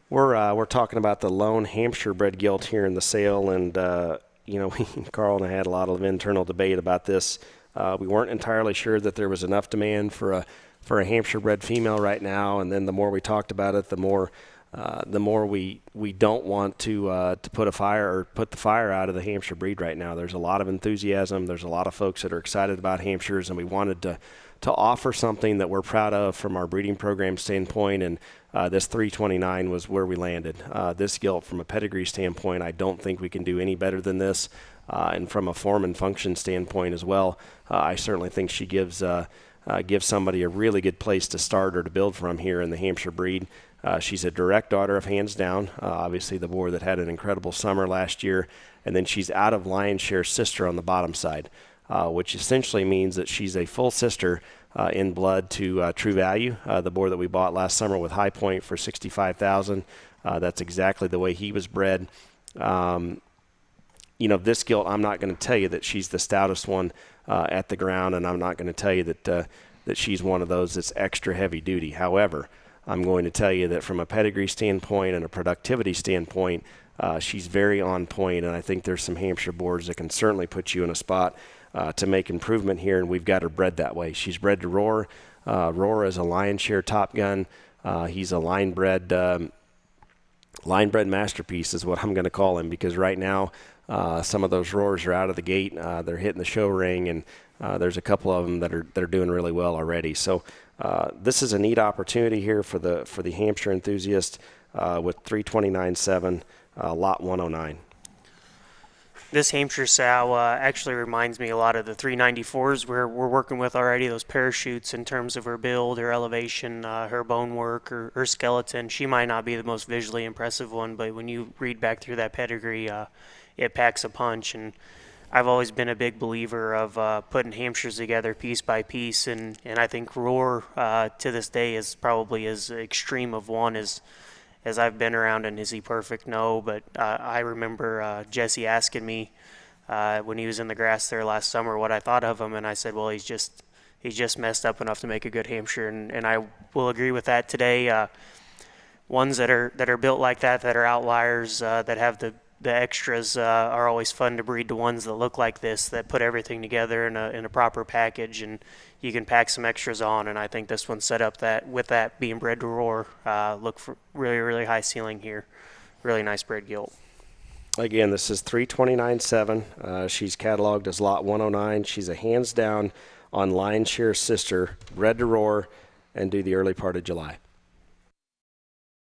We're talking about the lone Hampshire bred gilt here in the sale, and Carl and I had a lot of internal debate about this. We weren't entirely sure that there was enough demand for a Hampshire bred female right now, and then the more we talked about it, the more we don't want to put the fire out of the Hampshire breed right now. There's a lot of enthusiasm. There's a lot of folks that are excited about Hampshires, and we wanted to offer something that we're proud of from our breeding program standpoint, and this 329 was where we landed. This gilt, from a pedigree standpoint, I don't think we can do any better than this, and from a form and function standpoint as well, I certainly think she gives somebody a really good place to start or to build from here in the Hampshire breed. She's a direct daughter of Hands Down, obviously the boar that had an incredible summer last year, and then she's out of Lion's Share sister on the bottom side, which essentially means that she's a full sister in blood to True Value, the boar that we bought last summer with High Point for $65,000. That's exactly the way he was bred. This gilt, I'm not going to tell you that she's the stoutest one at the ground, and I'm not going to tell you that she's one of those that's extra heavy duty. However, I'm going to tell you that from a pedigree standpoint and a productivity standpoint, she's very on point, and I think there's some Hampshire boars that can certainly put you in a spot to make improvement here, and we've got her bred that way. She's bred to Roar. Roar is a Lion's Share Top Gun. He's a line-bred masterpiece is what I'm going to call him, because right now some of those Roars are out of the gate. They're hitting the show ring, and there's a couple of them that are doing really well already. So this is a neat opportunity here for the Hampshire enthusiast with 329.7, lot 109. This Hampshire sow actually reminds me a lot of the 394s we're working with already, those parachutes in terms of her build, her elevation, her bone work, her skeleton. She might not be the most visually impressive one, but when you read back through that pedigree, it packs a punch. And I've always been a big believer of putting Hampshires together piece by piece, and I think Roar to this day is probably as extreme of one as I've been around. And is he perfect? No, but I remember Jesse asking me when he was in the grass there last summer what I thought of him, and I said, well, he's just messed up enough to make a good Hampshire, and I will agree with that today. Ones that are built like that are outliers, that have the extras, are always fun to breed. The ones that look like this, that put everything together in a proper package, and you can pack some extras on. And I think this one's set up that, with that being bred to Roar, look for really, really high ceiling here. Really nice bred gilt. Again, this is 329.7. She's cataloged as lot 109. She's a Hands Down on Lion's Share sister, bred to Roar, and due the early part of July.